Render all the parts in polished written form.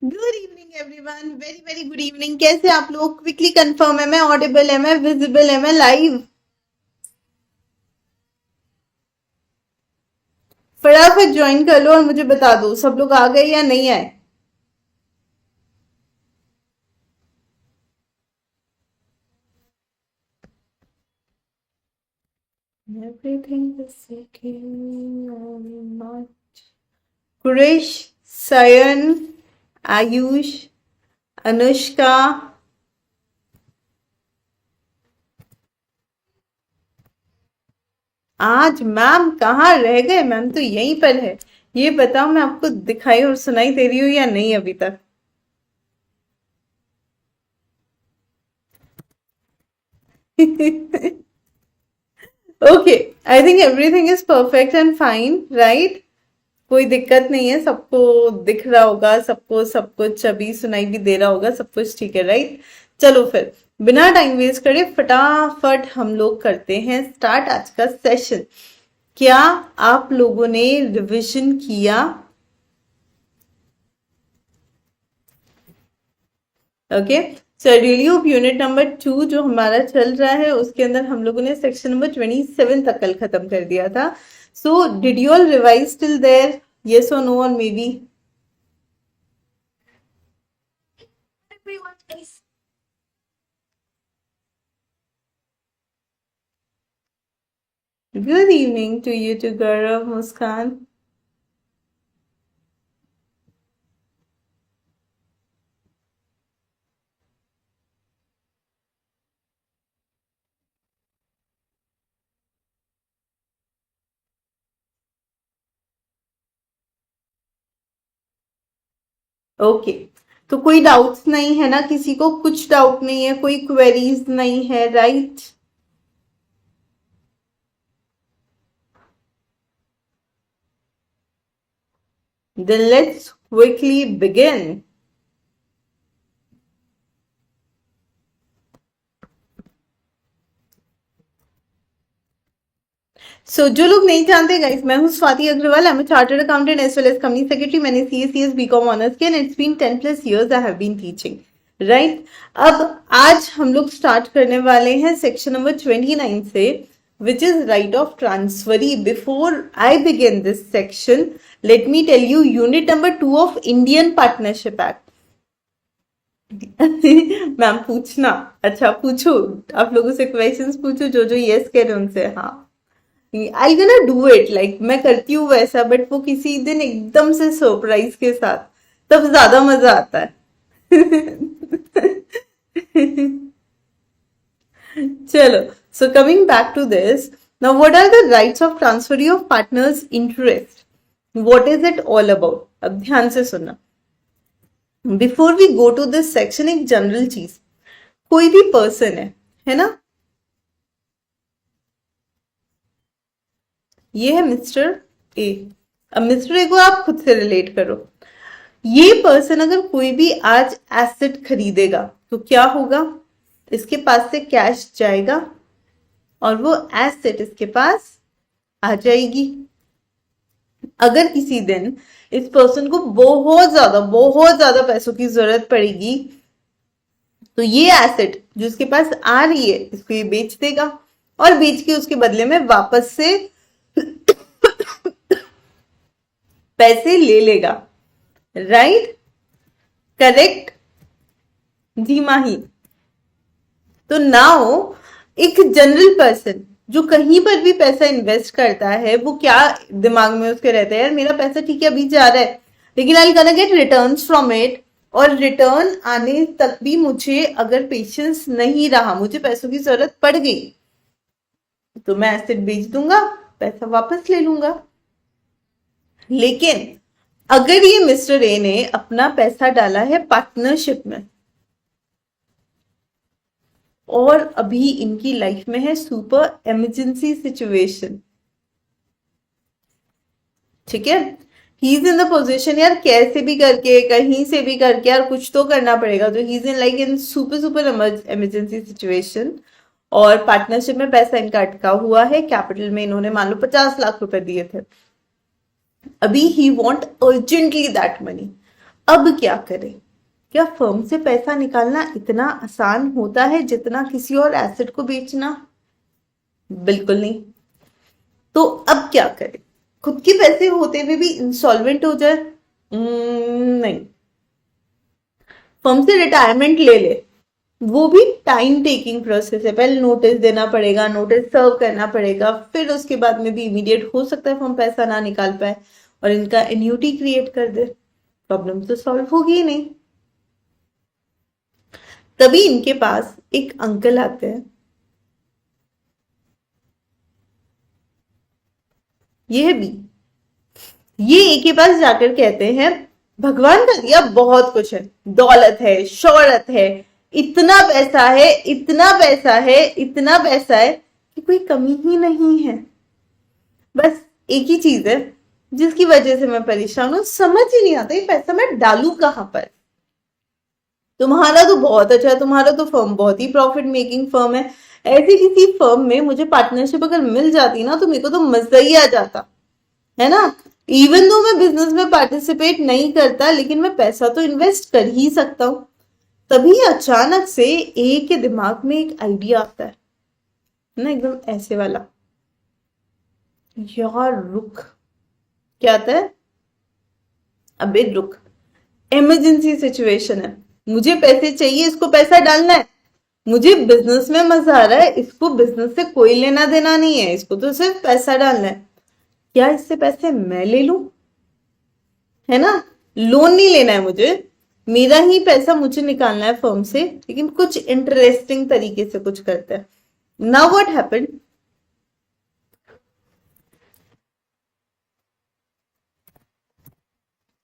Good evening everyone, very very good evening. कैसे आप लोग? क्विकली कंफर्म है मैं ऑडिबल, है मैं विजिबल, है मैं लाइव? फटाफट ज्वाइन कर लो और मुझे बता दो सब लोग आ गए या नहीं आए। Everything is secure or not. Kuresh, Sayan, Ayush, Anushka. आज मैम कहाँ रह गए? मैम तो यहीं पर है। ये बताओ, मैं आपको दिखाई और सुनाई दे रही हूँ या नहीं अभी तक? Okay, I think everything is perfect and fine, right? कोई दिक्कत नहीं है, सबको दिख रहा होगा, सबको सब कुछ अभी सुनाई भी दे रहा होगा, सब कुछ ठीक है, राइट? चलो फिर बिना टाइम वेस्ट करे फटाफट हम लोग करते हैं स्टार्ट आज का सेशन। क्या आप लोगों ने रिवीजन किया? Okay, so really hope unit number 2 जो हमारा चल रहा है उसके अंदर हम लोगों ने सेक्शन नंबर 27 तक कल खत्म कर दिया था। So did you all revise till there? Yes और नो और maybe? Good evening to you too Gaurav, Muskan. Okay, तो कोई डाउट्स नहीं है ना? किसी को कुछ डाउट नहीं है? कोई क्वेरीज नहीं है, right? Then let's quickly begin. जो लोग नहीं जानते गाइस, मैं हूँ Swati Agarwal. I am chartered accountant as well as company secretary. मैंने सीएस बीकॉम ऑनर्स किया and it's been 10+ years I have been teaching, right? अब आज हम लोग स्टार्ट करने वाले हैं सेक्शन नंबर 29 से, which is right of transferee. Before I begin this section, let me tell you unit number 2 of Indian Partnership Act. Ma'am पूछना, अच्छा पूछो, आप लोगों से क्वेश्चंस पूछो, जो जो यस कह रहे उनसे हाँ। I gonna do it like मैं करती हूँ वैसा, बट वो किसी दिन एकदम से सरप्राइज के साथ, तब ज्यादा मजा आता है। चलो, so coming back to this, now what are the rights of transfer of partners interest? What is it all about? अब ध्यान से सुनना। Before we go to this section, एक जनरल चीज, कोई भी पर्सन है ना? ये है मिस्टर ए। अब मिस्टर ए को आप खुद से रिलेट करो। ये पर्सन अगर कोई भी आज एसेट खरीदेगा तो क्या होगा? इसके पास से कैश जाएगा और वो एसेट इसके पास आ जाएगी। अगर किसी दिन इस पर्सन को बहुत ज्यादा पैसों की जरूरत पड़ेगी तो ये एसेट जो इसके पास आ रही है इसको ये बेच देगा और बेच के उसके बदले में वापस से पैसे ले लेगा, राइट? करेक्ट जी माही? तो नाउ एक जनरल पर्सन जो कहीं पर भी पैसा इन्वेस्ट करता है, वो क्या दिमाग में उसके रहता है? यार मेरा पैसा ठीक है अभी जा रहा है, लेकिन I gonna get returns from it, और रिटर्न आने तक भी मुझे अगर पेशेंस नहीं रहा, मुझे पैसों की जरूरत पड़ गई, तो मैं एसेट बेच दूंगा, पैसा वापस ले लूंगा। लेकिन अगर ये मिस्टर ए ने अपना पैसा डाला है पार्टनरशिप में और अभी इनकी लाइफ में है सुपर इमरजेंसी सिचुएशन, ठीक है, he is in the position, यार कैसे भी करके कहीं से भी करके यार कुछ तो करना पड़ेगा, तो he is in like in super super emergency situation, और पार्टनरशिप में पैसा इनका अटका हुआ है। कैपिटल में इन्होंने मान लो 50 लाख रुपए दिए थे, अभी ही वॉन्ट अर्जेंटली दैट मनी। अब क्या करें? क्या फर्म से पैसा निकालना इतना आसान होता है जितना किसी और एसेट को बेचना? बिल्कुल नहीं। तो अब क्या करें? खुद के पैसे होते हुए भी इंसॉल्वेंट हो जाए? नहीं। फर्म से रिटायरमेंट ले ले, वो भी टाइम टेकिंग प्रोसेस है। पहले नोटिस देना पड़ेगा, नोटिस सर्व करना पड़ेगा, फिर उसके बाद में भी इमीडिएट हो सकता है फर्म पैसा ना निकाल पाए और इनका एन्यूटी क्रिएट कर दे। प्रॉब्लम तो सॉल्व होगी ही नहीं। तभी इनके पास एक अंकल आते हैं, ये भी ये ए के पास जाकर कहते हैं भगवान का दिया बहुत कुछ है, दौलत है, शोहरत है, इतना पैसा है, इतना पैसा है, इतना पैसा है कि कोई कमी ही नहीं है। बस एक ही चीज है जिसकी वजह से मैं परेशान हूं, समझ ही नहीं आता ये पैसा मैं डालू कहां पर। तुम्हारा तो बहुत अच्छा है, तुम्हारा तो फर्म बहुत ही प्रॉफिट मेकिंग फर्म है। ऐसी किसी फर्म में मुझे पार्टनरशिप अगर मिल जाती ना तो मेरे को तो मजा ही आ जाता है ना। इवन दो मैं बिजनेस में पार्टिसिपेट नहीं करता, लेकिन मैं पैसा तो इन्वेस्ट कर ही सकता हूं। तभी अचानक से ए के दिमाग में एक आइडिया आता है ना, एकदम ऐसे वाला, यार रुक। क्या आता है? अबे रुक, इमरजेंसी सिचुएशन है, मुझे पैसे चाहिए, इसको पैसा डालना है, मुझे बिजनेस में मजा आ रहा है, इसको बिजनेस से कोई लेना देना नहीं है, इसको तो सिर्फ पैसा डालना है। क्या इससे पैसे मैं ले लूं? है ना, लोन नहीं लेना है मुझे, मेरा ही पैसा मुझे निकालना है फर्म से, लेकिन कुछ इंटरेस्टिंग तरीके से कुछ करते हैं। Now what happened?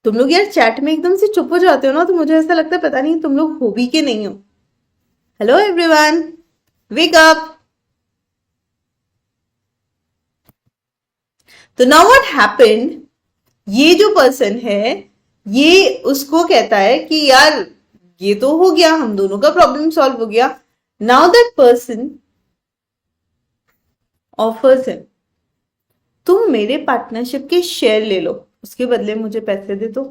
तुम लोग यार चैट में एकदम से चुप हो जाते हो ना, तो मुझे ऐसा लगता है पता नहीं तुम लोग हो भी के नहीं हो। Hello everyone, wake up. तो नाउ व्हाट हैपेंड, ये जो पर्सन है ये उसको कहता है कि यार ये तो हो गया, हम दोनों का प्रॉब्लम सॉल्व हो गया। Now that person offers him, तुम मेरे पार्टनरशिप के शेयर ले लो, उसके बदले मुझे पैसे दे दो,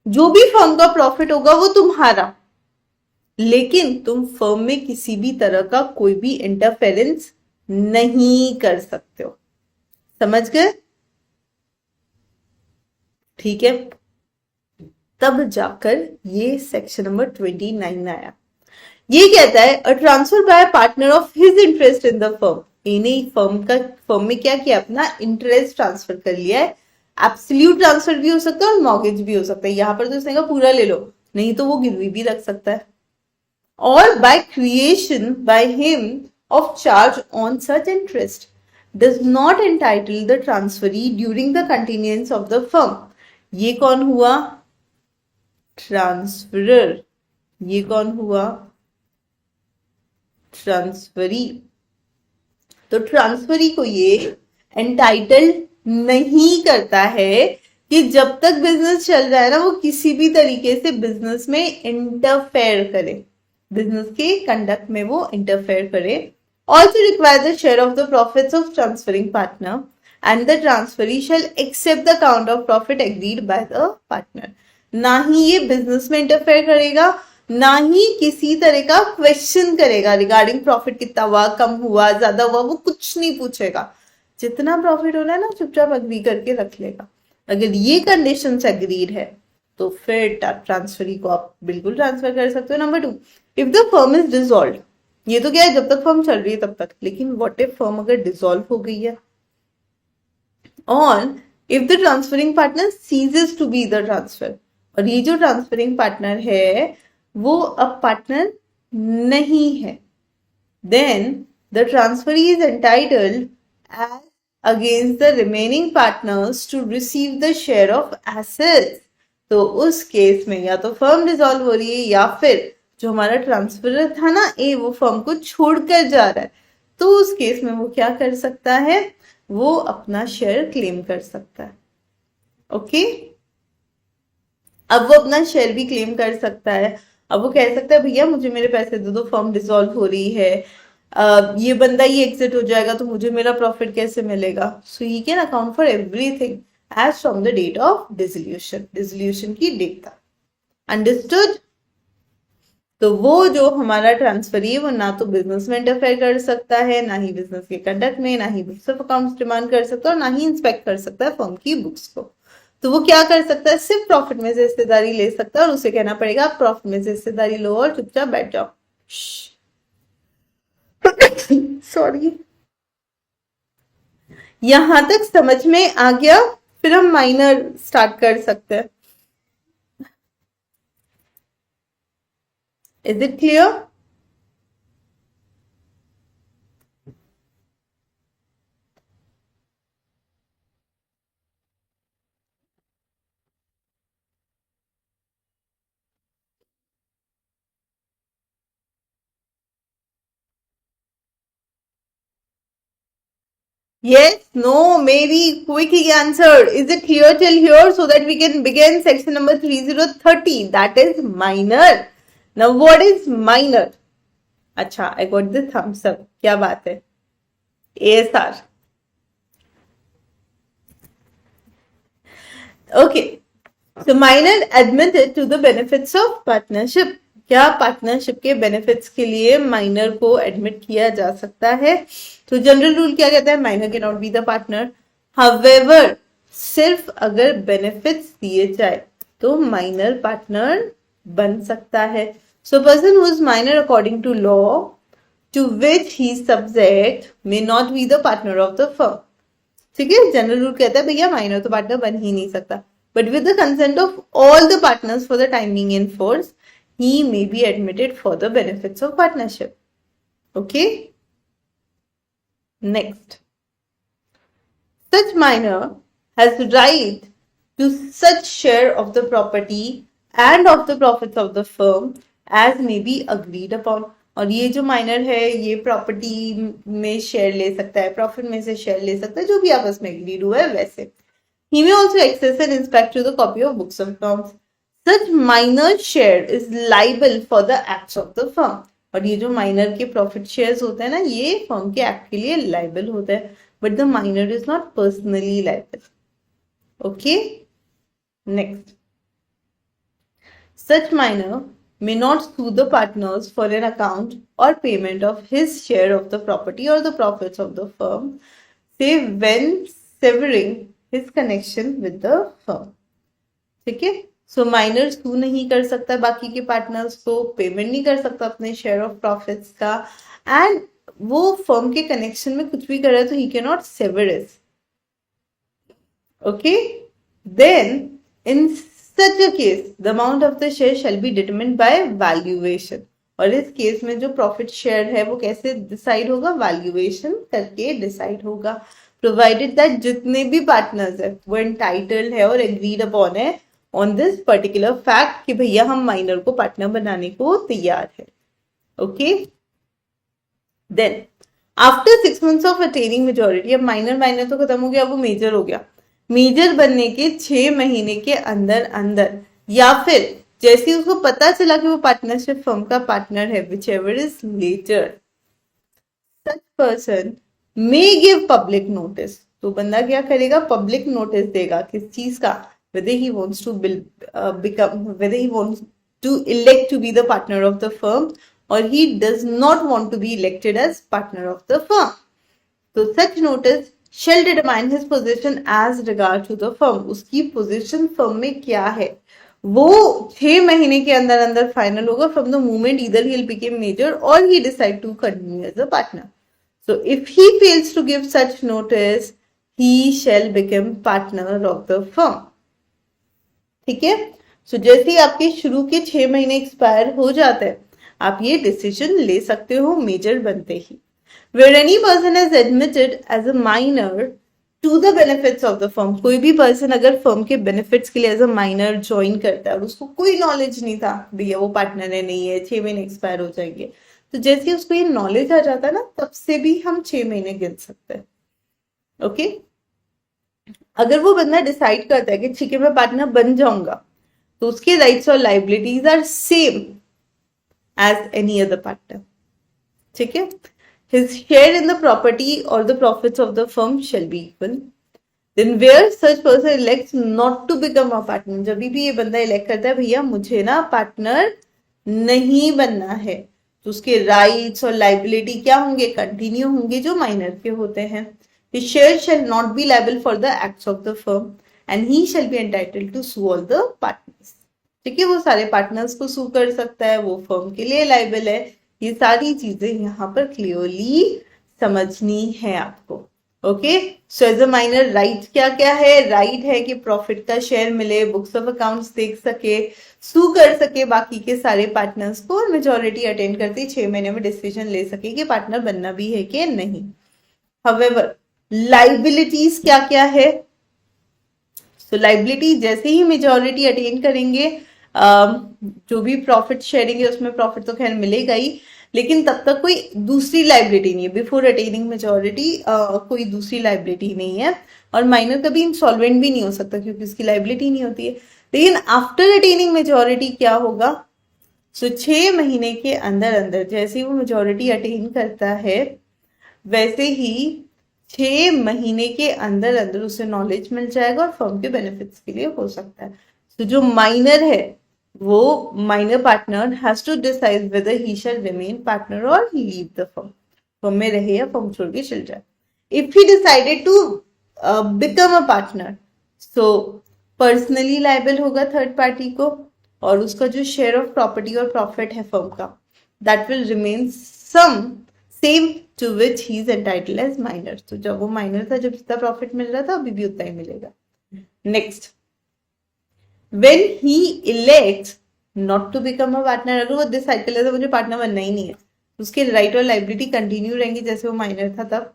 जो भी फर्म का प्रॉफिट होगा वो तुम्हारा, लेकिन तुम फर्म में किसी भी तरह का कोई भी इंटरफेरेंस नहीं कर सकते हो। समझ गए? ठीक है। तब जाकर ये सेक्शन नंबर 29 आया। ये कहता है a transfer by partner of his interest in the firm, इन्हें फर्म में क्या किया, अपना इंटरेस्ट ट्रांसफर कर लिया है। एब्सोल्यूट ट्रांसफर भी हो सकता है और मॉर्गेज भी हो सकता है। यहां पर तो उसने कहा पूरा ले लो, नहीं तो वो गिरवी भी रख सकता है। और by creation by him of charge on such interest does not entitle the transferee during the continuance of the firm। ये कौन हुआ? ट्रांसफरर। ये कौन हुआ? ट्रांसफरी। तो ट्रांसफरी को ये एंटाइटल नहीं करता है कि जब तक बिजनेस चल रहा है ना वो किसी भी तरीके से बिजनेस में इंटरफेयर करे, बिजनेस के कंडक्ट में वो इंटरफेयर करे। Also require the share of the profits of transferring partner and the transferee shall accept the count of profit agreed by the partner। ना ही ये बिजनेस में इंटरफेयर करेगा, ना ही किसी तरह का क्वेश्चन करेगा रिगार्डिंग प्रॉफिट कितना हुआ, कम हुआ, ज्यादा हुआ, वो कुछ नहीं पूछेगा। जितना प्रॉफिट होना है ना चुपचाप अग्री करके रख लेगा। अगर ये कंडीशन अग्रीड है तो फिर ट्रांसफरी को आप बिल्कुल ट्रांसफर कर सकते हो। Number 2, if the firm is dissolve, ये तो क्या है जब तक फर्म चल रही है तब तक, लेकिन व्हाट इफ फर्म अगर डिसॉल्व हो गई है, और if the transferring partner ceases to be the transfer, और ये जो ट्रांसफरिंग पार्टनर है वो अब पार्टनर नहीं है, then the transferee is entitled as against the remaining partners to receive the share of assets. तो उस केस में या तो फर्म डिसॉल्व हो रही है या फिर जो हमारा ट्रांसफरर था ना ए, वो फर्म को छोड़कर जा रहा है, तो उस केस में वो क्या कर सकता है, वो अपना शेयर क्लेम कर सकता है। ओके, अब वो अपना शेयर भी क्लेम कर सकता है। अब वो कह सकता है भैया मुझे मेरे पैसे दे दो, फर्म डिसॉल्व हो रही है, ये बंदा ही एग्जिट हो जाएगा तो मुझे मेरा प्रॉफिट कैसे मिलेगा। So he can account for everything, as from the date of dissolution, dissolution की डेट तक। अंडरस्टूड? तो वो जो हमारा ट्रांसफरी है वो ना तो बिजनेस में इंटरफेयर कर सकता है, ना ही बिजनेस के कंडक्ट में, ना ही बुक्स ऑफ अकाउंट्स डिमांड कर सकता है, और ना ही इंस्पेक्ट कर सकता है फर्म की बुक्स को। तो वो क्या कर सकता है, सिर्फ प्रॉफिट में से हिस्सेदारी ले सकता है, और उसे कहना पड़ेगा आप प्रॉफिट में से हिस्सेदारी लो और चुपचाप बैठ जाओ। सॉरी। यहां तक समझ में आ गया? फिर हम माइनर स्टार्ट कर सकते हैं। Is it clear? Yes, no, maybe quickly answer. Is it clear till here so that we can begin section number 3030? That is minor. Now what is minor? अच्छा, I got the thumbs up. क्या बात है? ASR. Okay. So minor admitted to the benefits of partnership. क्या partnership के benefits के लिए minor को admit किया जा सकता है? तो जनरल रूल क्या कहता है? Minor can not be the partner. However, सिर्फ अगर बेनिफिट्स दिए जाए तो माइनर पार्टनर बन सकता है। So person who is minor according to law to which he subject may not be the partner of the firm. ठीक है, जनरल रूल कहता है भैया माइनर तो पार्टनर बन ही नहीं सकता, but with the consent of all the partners for the time being in force, he may be admitted for the benefits of partnership. Okay? Next. Such minor has right to such share of the property and of the profits of the firm as may be agreed upon. और ये जो minor है ये property में share ले सकता है, profit में से शेयर ले सकता है, जो भी आपस में एग्रीड हुआ है वैसे। He may also access and inspect to the copy of books of accounts. Such minor share is liable for the acts of the firm. और ये जो माइनर के प्रॉफिट शेयर्स होते हैं ना, ये फर्म के एक्ट के लिए लाइबल होता है, but the minor is not personally liable. Okay, next. Such minor may not sue the partners for an account or payment of his share of the property or the profits of the firm, save when severing his connection with the firm. ठीक है, सो minor सू नहीं कर सकता बाकी के partners को, payment नहीं कर सकता अपने शेयर ऑफ प्रॉफिट्स का, एंड वो फर्म के कनेक्शन में कुछ भी कर रहा है तो he can not sever it. Okay, then in such a case the amount of the share shall be determined by valuation. और इस केस में जो प्रॉफिट शेयर है वो कैसे डिसाइड होगा? वैल्यूएशन करके डिसाइड होगा, प्रोवाइडेड दैट जितने भी पार्टनर्स है वो एंटाइटल्ड है और एग्रीड अपॉन है ऑन दिस पर्टिकुलर फैक्ट कि भैया हम माइनर को पार्टनर बनाने को तैयार है। Okay, then after 6 months of attaining majority, अब माइनर तो खत्म हो गया, वो मेजर हो गया। मेजर बनने के 6 महीने के अंदर अंदर, या फिर जैसे उसको पता चला कि वो पार्टनरशिप फर्म का पार्टनर है, whichever is later, such person may give public notice. तो बंदा क्या करेगा? पब्लिक नोटिस देगा। किस चीज का? whether he wants to whether he wants to elect to be the partner of the firm or he does not want to be elected as partner of the firm. So such notice shall determine his position as regard to the firm. उसकी position firm में क्या है वो 6 महीने के अंदर अंदर final होगा, from the moment either he'll become major or he decide to continue as a partner. So if he fails to give such notice, he shall become partner of the firm. ठीक है, सो जैसे ही आपके शुरू के 6 महीने expire हो जाते हैं, आप ये डिसीजन ले सकते हो मेजर बनते ही। Where any person is admitted as a minor to the benefits of the firm, कोई भी पर्सन अगर फर्म के बेनिफिट्स के लिए एज अ माइनर ज्वाइन करता है और उसको कोई नॉलेज नहीं था भैया वो पार्टनर है नहीं है, 6 महीने एक्सपायर हो जाएंगे, तो जैसे उसको ये नॉलेज आ जाता है ना, तब से भी हम 6 महीने गिन सकते हैं। ओके, अगर वो बंदा डिसाइड करता है कि ठीक है मैं पार्टनर बन जाऊंगा, तो उसके राइट्स और liabilities are same as any other partner. ठीक है, his share in the property or the profits of the firm shall be equal. Then where such person elects not to become a partner, जब भी ये बंदा elect करता है भैया मुझे ना पार्टनर नहीं बनना है, तो उसके राइट्स और लाइबिलिटी क्या होंगे, कंटिन्यू होंगे, जो माइनर के होते हैं। His share shall not be liable for the acts of the firm and he shall be entitled to sue all the partners। ठीक है, वो सारे पार्टनर्स को सू कर सकता है, वो फर्म के लिए लाइबल है। ये सारी चीजें यहाँ पर क्लियरली समझनी है आपको। Okay, so as a minor right क्या क्या है, राइट है कि प्रॉफिट का शेयर मिले, बुक्स ऑफ अकाउंट्स देख सके, सू कर सके बाकी के सारे पार्टनर्स को, और मेजोरिटी अटेंड करते 6 महीने में डिसीजन ले सके कि पार्टनर बनना भी है कि नहीं। हाउएवर लाइबिलिटीज क्या क्या है, सो लाइबिलिटी जैसे ही मेजोरिटी अटेन करेंगे, जो भी प्रॉफिट शेयरिंग है उसमें प्रॉफिट तो खैर मिलेगा ही, लेकिन तब तक कोई दूसरी लाइबिलिटी नहीं है। बिफोर अटेनिंग मेजोरिटी कोई दूसरी लाइबिलिटी नहीं है, और माइनर कभी इंसॉल्वेंट भी नहीं हो सकता क्योंकि उसकी लाइबिलिटी नहीं होती है। लेकिन आफ्टर अटेनिंग मेजोरिटी क्या होगा, सो 6 महीने के अंदर अंदर जैसे ही वो मेजोरिटी अटेन करता है, वैसे ही 6 महीने के अंदर अंदर उसे नॉलेज मिल जाएगा और फर्म के बेनिफिट्स के लिए हो सकता है। तो जो माइनर है वो minor partner has to decide whether he shall remain partner और लीव द फर्म, फर्म में रहे या फर्म छोड़ के चल जाए। If he decided to become a partner, so personally liable होगा थर्ड पार्टी को, और उसका जो शेयर ऑफ प्रॉपर्टी और प्रॉफिट है फर्म का, that will remain some same to which he is entitled as minor. तो जब वो माइनर था, जब जितना प्रॉफिट मिल रहा था अभी भी उतना ही मिलेगा। Next, when he elects not to become a partner, अगर वो डिसाइड कर लेता मुझे पार्टनर बनना ही नहीं है, उसके राइट और लाइबिलिटी कंटिन्यू रहेंगे जैसे वो माइनर था तब,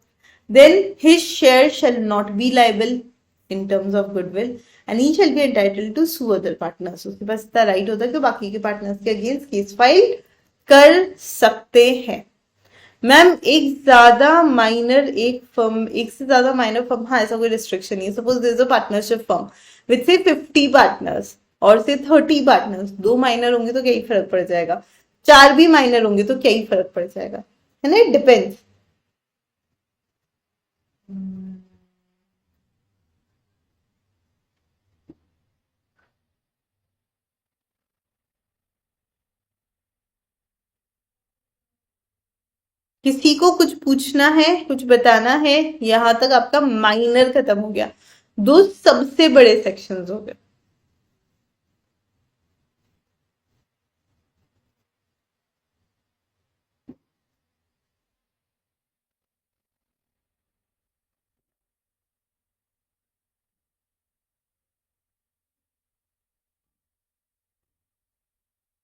then his share shall not be liable in terms of goodwill and he shall be entitled to sue other partners। उसके पास इतना राइट होता है कि बाकी के पार्टनर्स के अगेंस्ट केस फाइल कर सकते हैं। मैम एक ज्यादा माइनर एक फर्म, एक से ज्यादा माइनर फर्म, हाँ ऐसा कोई रिस्ट्रिक्शन नहीं है। Suppose there is a partnership firm with say 50 partners और से 30 पार्टनर्स, 2 माइनर होंगे तो क्या ही फर्क पड़ जाएगा, 4 भी माइनर होंगे तो क्या ही फर्क पड़ जाएगा, है ना, इट डिपेंड्स। किसी को कुछ पूछना है, कुछ बताना है, यहां तक आपका माइनर खत्म हो गया, दो सबसे बड़े सेक्शंस हो गए।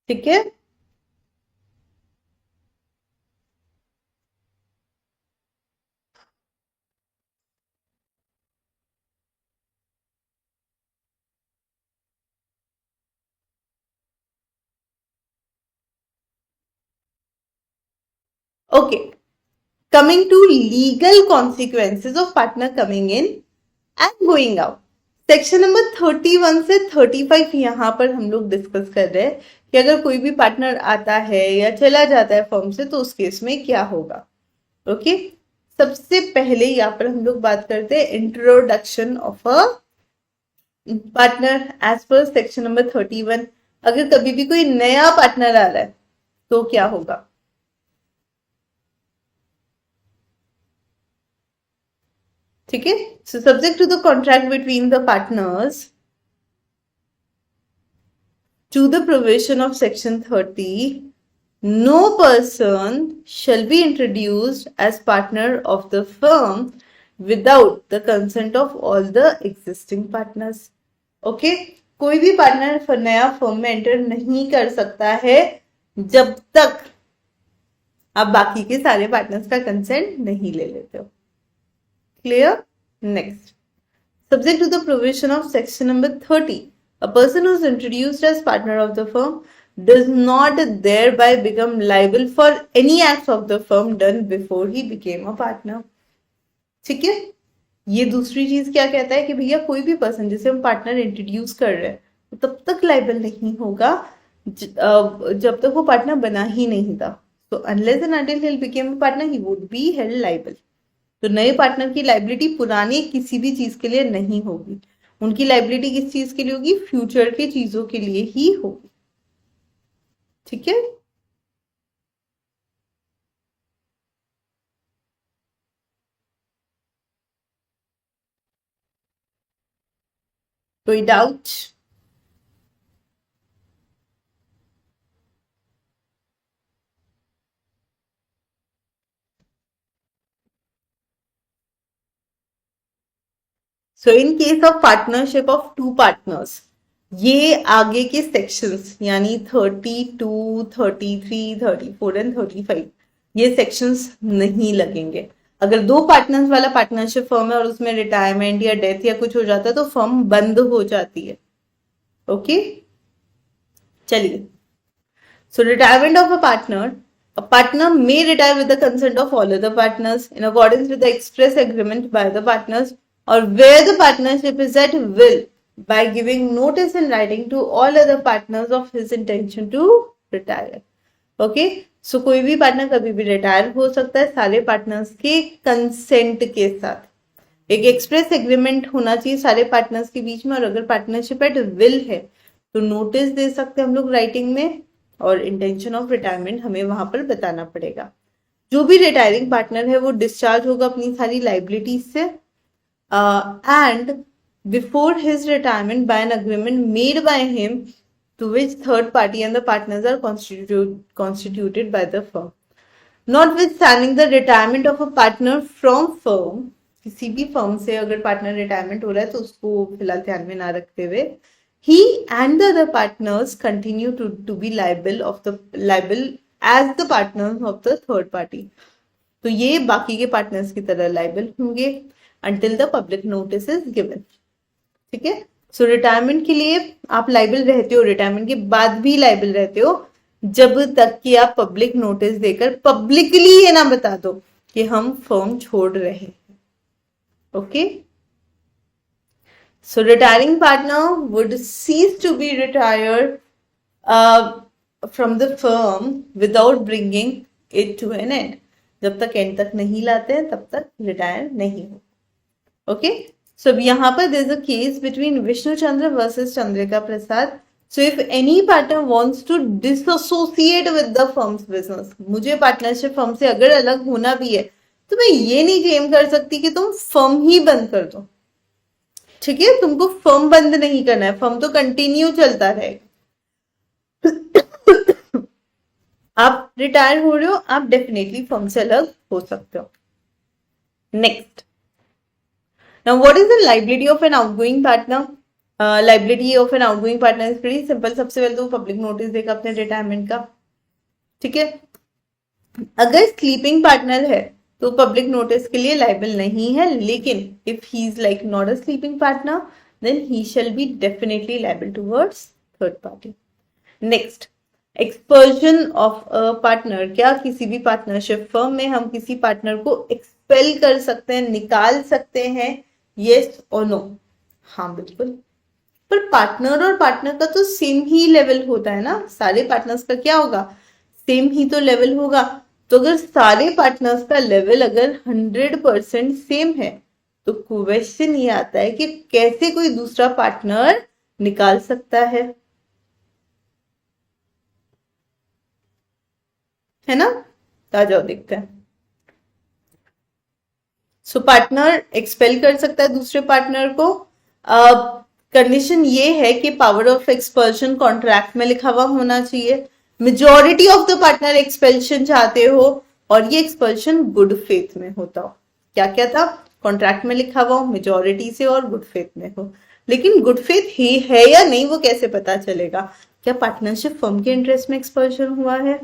ठीक है, okay, coming to legal consequences of partner coming in and going out, section number 31 से 35 यहाँ पर हम लोग डिस्कस कर रहे हैं कि अगर कोई भी पार्टनर आता है या चला जाता है फर्म से तो उस केस में क्या होगा। ओके, सबसे पहले यहाँ पर हम लोग बात करते हैं introduction of a partner as per section number 31। अगर कभी भी कोई नया पार्टनर आ रहा है तो क्या होगा, ठीक है। So subject to the contract between the partners to the provision of section 30, no person shall be introduced as partner of the firm without the consent of all the existing partners। Okay, कोई भी partner नया firm में enter नहीं कर सकता है जब तक आप बाकी के सारे पार्टनर्स का कंसेंट नहीं ले लेते हो। Clear? Next, subject to the provision of section number 30, a person who is introduced as partner of the firm does not thereby become liable for any acts of the firm done before he became a partner। ठीक है, ये दूसरी चीज क्या कहता है कि भैया कोई भी पर्सन जिसे हम पार्टनर इंट्रोड्यूस कर रहे हैं तो तब तक लाइबल नहीं होगा जब तक वो पार्टनर बना ही नहीं था। So unless and until he became a partner he would be held liable। तो नए पार्टनर की लाइबिलिटी पुराने किसी भी चीज के लिए नहीं होगी, उनकी लाइबिलिटी किस चीज के लिए होगी, फ्यूचर के चीजों के लिए ही होगी। ठीक है, कोई doubt? So in case of partnership of two partners, ये आगे के सेक्शंस यानी 32, 33, 34 एंड 35, ये सेक्शंस नहीं लगेंगे। अगर दो पार्टनर्स वाला पार्टनरशिप फर्म है और उसमें रिटायरमेंट या डेथ या कुछ हो जाता है तो फर्म बंद हो जाती है। ओके, चलिए। So retirement of a partner may retire with the consent of all other partners in accordance with the express agreement by the partners or where the partnership is at will by giving notice in writing to all other partners of his intention to retire. Okay, so कोई भी partner कभी भी retire हो सकता है सारे partners के consent के साथ। एक एक्सप्रेस एग्रीमेंट होना चाहिए सारे पार्टनर्स के बीच में, और अगर पार्टनरशिप एट विल है तो नोटिस दे सकते हैं हम लोग राइटिंग में, और इंटेंशन ऑफ रिटायरमेंट हमें वहां पर बताना पड़ेगा। जो भी रिटायरिंग पार्टनर है वो डिस्चार्ज होगा अपनी सारी लाइबिलिटीज से, and before his retirement bye an agreement made by him to which third party and the partners are constituted by the firm. Notwithstanding the retirement of a partner from firm, किसी भी firm से अगर partner retirement हो रहा है तो उसको फिलहाल ध्यान में ना रखते हुए he and the other partners continue to be liable as the partners of the third party. तो ये बाकी के पार्टनर्स की तरह लाइबल होंगे until the public notice is given. ठीक है, सो रिटायरमेंट के लिए आप लाइबल रहते हो, रिटायरमेंट के बाद भी लाइबल रहते हो जब तक कि आप पब्लिक नोटिस देकर पब्लिकली ये ना बता दो कि हम फर्म छोड़ रहे हैं। Okay, so retiring partner would cease to be retired from the firm without bringing it to an end. जब तक एंड तक नहीं लाते हैं तब तक रिटायर नहीं हो। ओके, so यहाँ पर there is a case between Vishnu Chandra versus Chandrika Prasad. So if any partner wants to disassociate with the firm's business, मुझे पार्टनरशिप फर्म से अगर अलग होना भी है तो मैं ये नहीं क्लेम कर सकती कि तुम फर्म ही बंद कर दो। ठीक है, तुमको फर्म बंद नहीं करना है, फर्म तो कंटिन्यू चलता रहेगा। आप रिटायर हो रहे हो, आप डेफिनेटली फर्म से अलग हो सकते हो। Next, now what is the liability of an outgoing partner? Liability of an outgoing partner is pretty simple. सबसे पहले तो पब्लिक नोटिस देगा अपने रिटायरमेंट का। ठीक है, अगर स्लीपिंग पार्टनर है तो पब्लिक नोटिस के लिए लाइबल नहीं है, लेकिन if he is like not a sleeping partner then he shall be definitely liable towards third party. Next, expulsion of a partner. क्या किसी भी पार्टनरशिप फर्म में हम किसी पार्टनर को एक्सपेल कर सकते हैं, निकाल सकते हैं? यस और नो? हाँ बिल्कुल, पर पार्टनर और पार्टनर का तो सेम ही लेवल होता है ना, सारे पार्टनर्स का क्या होगा, सेम ही तो लेवल होगा। तो अगर सारे पार्टनर्स का लेवल अगर 100% सेम है तो क्वेश्चन ये आता है कि कैसे कोई दूसरा पार्टनर निकाल सकता है ना? आ जाओ देखते हैं। सो पार्टनर एक्सपेल कर सकता है दूसरे पार्टनर को। कंडीशन ये है कि पावर ऑफ एक्सपल्शन कॉन्ट्रैक्ट में लिखा हुआ होना चाहिए। मेजॉरिटी ऑफ द पार्टनर एक्सपेल्शन चाहते हो और ये एक्सपल्शन गुड फेथ में होता हो। क्या क्या था? कॉन्ट्रैक्ट में लिखा हुआ हो, मेजॉरिटी से और गुड फेथ में हो। लेकिन गुड फेथ ही है या नहीं वो कैसे पता चलेगा? क्या पार्टनरशिप फर्म के इंटरेस्ट में एक्सपल्शन हुआ है,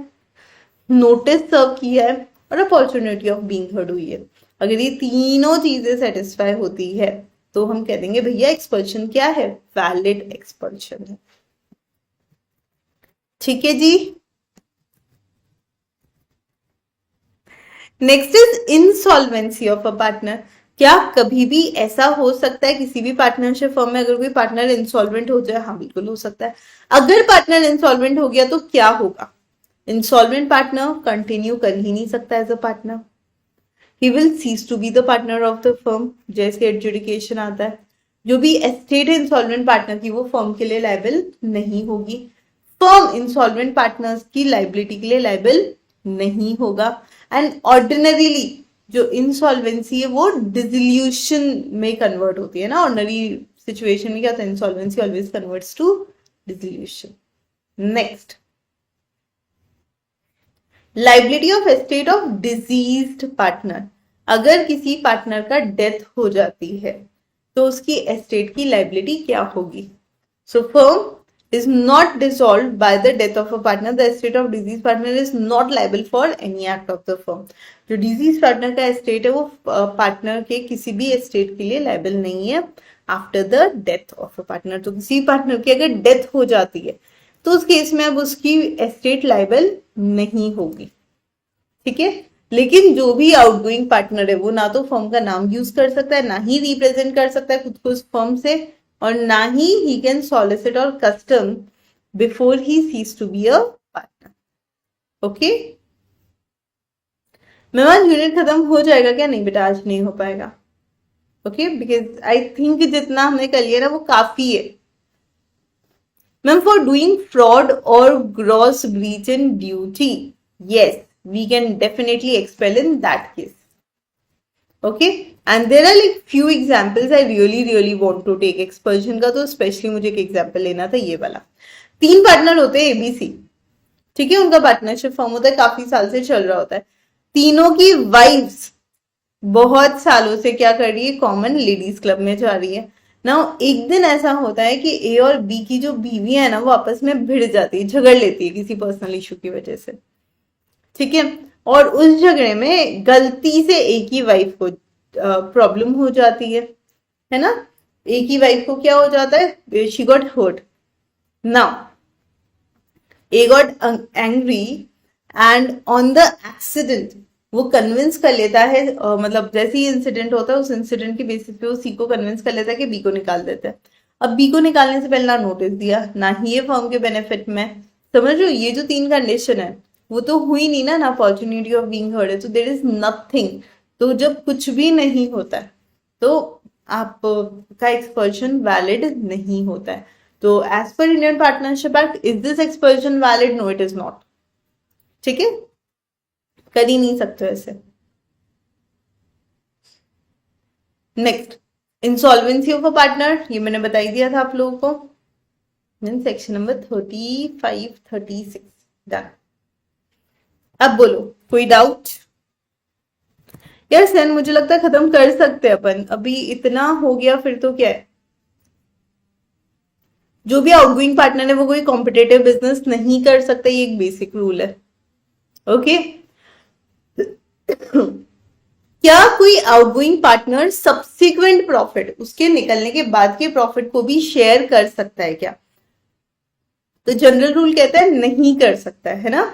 नोटिस सर्व किया है और अपॉर्चुनिटी ऑफ बीइंग हर्ड हुई है। अगर ये तीनों चीजें सेटिस्फाई होती है तो हम कह देंगे भैया एक्सपल्शन क्या है, वैलिड एक्सपल्शन है। ठीक है जी। Next is insolvency of a partner. क्या कभी भी ऐसा हो सकता है किसी भी पार्टनरशिप फर्म में अगर कोई पार्टनर इंसॉल्वेंट हो जाए? हाँ बिल्कुल हो सकता है। अगर पार्टनर इंसॉल्वेंट हो गया तो क्या होगा? इंसॉल्वेंट पार्टनर कंटिन्यू कर ही नहीं सकता as a partner, he will cease to be the partner of the firm, जैसे एडजुडिकेशन आता है। जो भी एस्टेट है इंसॉल्वेंट पार्टनर की वो फर्म के लिए लायबल नहीं होगी। फर्म इंसॉल्वेंट पार्टनर्स की लाइबिलिटी के लिए लायबल नहीं होगा। एंड ऑर्डिनरीली जो इंसॉल्वेंसी है वो डिसोल्यूशन में कन्वर्ट होती है ना। ऑर्डिनरी सिचुएशन में क्या होता है, insolvency always converts to dissolution. Next, liability of estate of deceased partner. अगर किसी पार्टनर का डेथ हो जाती है तो उसकी एस्टेट की लाइबिलिटी क्या होगी। सो firm is not dissolved by the death of a partner, the estate of deceased partner is not liable for any act of the firm। जो डिजीज पार्टनर का एस्टेट है वो पार्टनर के किसी भी एस्टेट के लिए लायबल नहीं है after the death of a partner. तो किसी पार्टनर की अगर डेथ हो जाती है तो उस केस में अब उसकी एस्टेट लायबल नहीं होगी, ठीक है। लेकिन जो भी आउटगोइंग पार्टनर है वो ना तो फर्म का नाम यूज कर सकता है, ना ही रिप्रेजेंट कर सकता है खुद को उस फर्म से, और ना ही कैन सॉलिसिट और custom before he cease to be a partner. Okay, मेहमान यूनिट खत्म हो जाएगा क्या? नहीं बेटा, आज नहीं हो पाएगा। ओके, बिकॉज आई थिंक जितना हमने कर लिया ना वो काफी है। मैम, फॉर डूइंग फ्रॉड और gross breach in duty, yes, we can definitely expel in that case. Okay, and there are like few examples I really want to take expulsion का। तो स्पेशली मुझे एक एग्जाम्पल लेना था, ये वाला। 3 partner होते हैं एबीसी, ठीक है, उनका पार्टनरशिप फॉर्म होता है, काफी साल से चल रहा होता है। तीनों की वाइफ्स बहुत सालों से क्या कर रही है, कॉमन लेडीज क्लब में जा रही है ना। एक दिन ऐसा होता है कि ए और बी की जो बीवी है ना वो आपस में भिड़ जाती है, झगड़ लेती है किसी पर्सनल इशू की वजह से, ठीक है। और उस झगड़े में गलती से एक ही वाइफ को प्रॉब्लम हो जाती है ना। एक ही वाइफ को क्या हो जाता है, she got hurt. Now A got angry and on the accident वो कन्विंस कर लेता है, मतलब जैसे ही इंसिडेंट होता है उस इंसिडेंट की बेसिस पे वो सी को कन्विंस कर लेता है कि बी को निकाल देता है। अब बी को निकालने से पहले ना नोटिस दिया, ना ही ये फर्म के बेनिफिट में। समझ रहे हो, ये जो 3 कंडीशन है वो तो हुई नहीं ना अपॉर्चुनिटी ऑफ बीइंग हर्ड है, तो देयर इज नथिंग। तो जब कुछ भी नहीं होता है तो आपका एक्सपल्शन वैलिड नहीं होता है। तो as per Indian partnership act, is this expulsion valid? No, it is not, ठीक है, कर ही नहीं सकते ऐसे। Next, insolvency of a partner, ये मैंने बता ही दिया था आप लोगों को, सेक्शन नंबर 35, 36 डन। अब बोलो, कोई डाउट? यार सैन, मुझे लगता है खत्म कर सकते हैं अपन, अभी इतना हो गया, फिर तो क्या है। जो भी आउटगोइंग पार्टनर है वो कोई कॉम्पिटेटिव बिजनेस नहीं कर सकता, ये एक बेसिक रूल है। ओके, क्या कोई आउटगोइंग पार्टनर सब्सिक्वेंट प्रॉफिट, उसके निकलने के बाद के प्रॉफिट को भी शेयर कर सकता है क्या? तो जनरल रूल कहता है नहीं कर सकता है ना।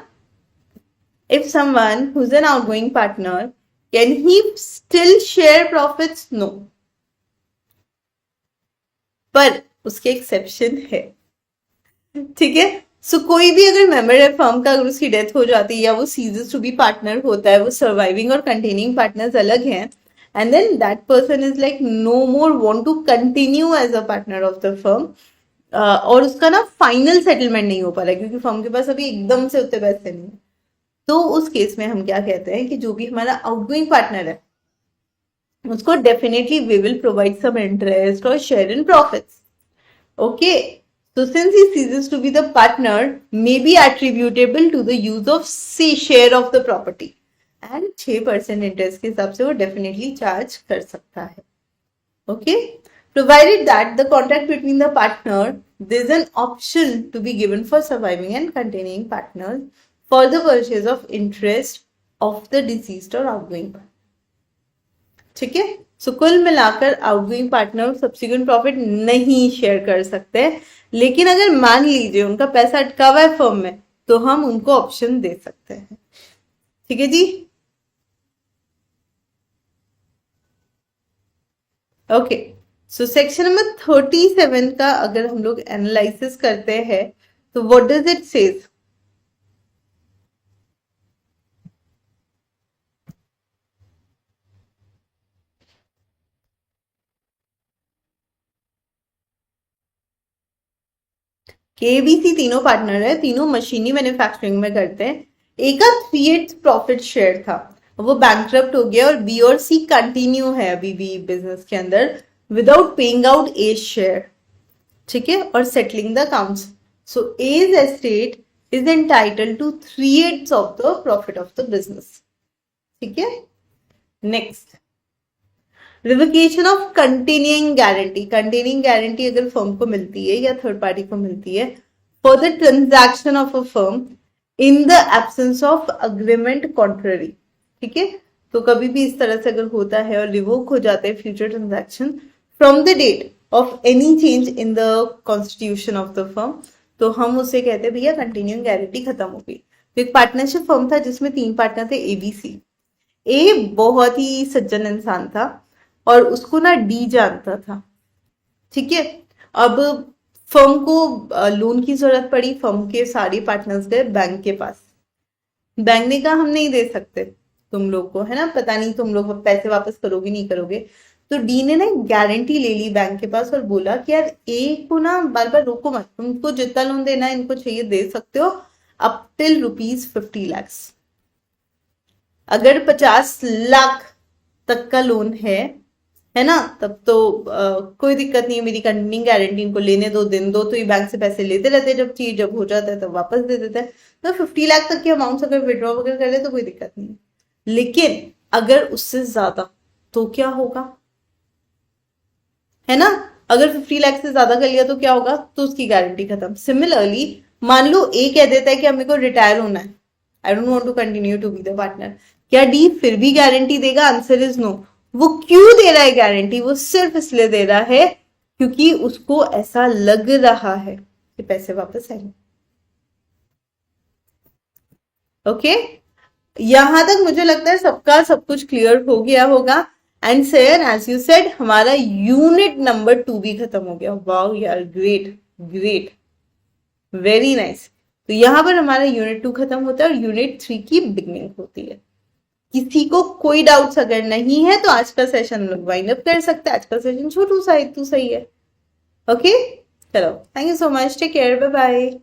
If someone who's an outgoing partner, can he still share profits? No. पर उसके एक्सेप्शन है, ठीक है। सो कोई भी अगर मेंबर है फर्म का, अगर उसकी डेथ हो जाती है या वो सीजेस टू बी पार्टनर होता है, वो सर्वाइविंग और कंटेनिंग पार्टनर्स अलग हैं, and then that person is like no more want to continue as a partner of the firm, और उसका ना फाइनल सेटलमेंट नहीं हो पा रहा है क्योंकि फर्म के पास अभी एकदम से उतने पैसे नहीं है। तो उस केस में हम क्या कहते हैं कि जो भी हमारा आउटगोइंग पार्टनर है उसको definitely we will provide some interest और share in profits. Okay, so since he ceases to be the partner may be attributable to the use of say share of the property, and 6% interest के हिसाब से वो definitely charge कर सकता है। Okay, provided that the contract between the partner, there is an option to be given for surviving and containing partners for the purchase of interest of the deceased or outgoing partner, ठीक है। सो कुल मिलाकर outgoing partner subsequent profit नहीं share कर सकते, लेकिन अगर मान लीजिए उनका पैसा अटका हुआ है फर्म में तो हम उनको ऑप्शन दे सकते हैं, ठीक है जी। ओके, सो सेक्शन नंबर 37 का अगर हम लोग एनालिसिस करते हैं तो what does it says? KBC तीनों पार्टनर है, तीनों मशीनी मैन्युफैक्चरिंग में करते हैं। ए का 3/8 प्रॉफिट शेयर था, वो बैंकरप्ट हो गया, और बी और सी कंटिन्यू है अभी भी बिजनेस के अंदर without paying out a share, ठीक है, और settling the accounts. So as estate is entitled to 3/8 of the profit of the business, ठीक है। Next, revocation of continuing guarantee. Continuing guarantee अगर फर्म को मिलती है या थर्ड पार्टी को मिलती है for the transaction of a firm in the absence of agreement contrary, ठीक है। तो कभी भी इस तरह से अगर होता है और रिवोक हो जाते हैं future transaction from the date of any change in the constitution of the firm, तो हम उसे कहते हैं भैया कंटिन्यूइंग गारंटी खत्म हो गई। तो एक पार्टनरशिप फर्म था जिसमें 3 पार्टनर थे, एबीसी। ए बहुत ही सज्जन इंसान था और उसको ना डी जानता था, ठीक है। अब फर्म को लोन की जरूरत पड़ी, फर्म के सारे पार्टनर्स गए बैंक के पास। बैंक ने कहा हम नहीं दे सकते तुम लोग को, है ना, पता नहीं तुम लोग पैसे वापस करोगे नहीं करोगे। तो डी ने ना गारंटी ले ली बैंक के पास और बोला कि यार ए को ना बार बार रोको मत, तुमको जितना लोन देना है इनको चाहिए दे सकते हो, अप टिल ₹50 लाख। अगर 50 लाख तक का लोन है ना, तब तो कोई दिक्कत नहीं है, मेरी कंटिन्यूइंग गारंटी, इनको लेने दो, दिन दो, तो ये बैंक से पैसे लेते रहते हैं, जब चीज जब हो जाता है तब वापस दे देते हैं। तो 50 लाख तक के अमाउंट अगर विड्रॉ वगैरह कर ले तो कोई दिक्कत नहीं है। लेकिन अगर उससे ज्यादा तो क्या होगा, है ना, अगर 50 लाख से ज्यादा कर लिया तो क्या होगा, तो उसकी गारंटी खत्म। सिमिलरली मान लो ए कह देता है कि हमें को रिटायर होना है, I don't want to continue to be the partner, क्या डी फिर भी गारंटी देगा? Answer is no. वो क्यों दे रहा है गारंटी? वो सिर्फ इसलिए दे रहा है क्योंकि उसको ऐसा लग रहा है कि पैसे वापस आएंगे। ओके, यहां तक मुझे लगता है सबका सब कुछ क्लियर हो गया होगा। And sir as you said हमारा यूनिट नंबर 2 भी खत्म हो गया। वाओ यार, ग्रेट ग्रेट, वेरी नाइस। तो यहां पर हमारा यूनिट 2 खत्म होता है और यूनिट 3 की बिगनिंग होती है। किसी को कोई डाउट्स अगर नहीं है तो आज का सेशन लोग वाइंड अप कर सकते हैं। आज का सेशन छोटू सा है तो सही है। ओके, चलो, thank you so much, take care, bye bye.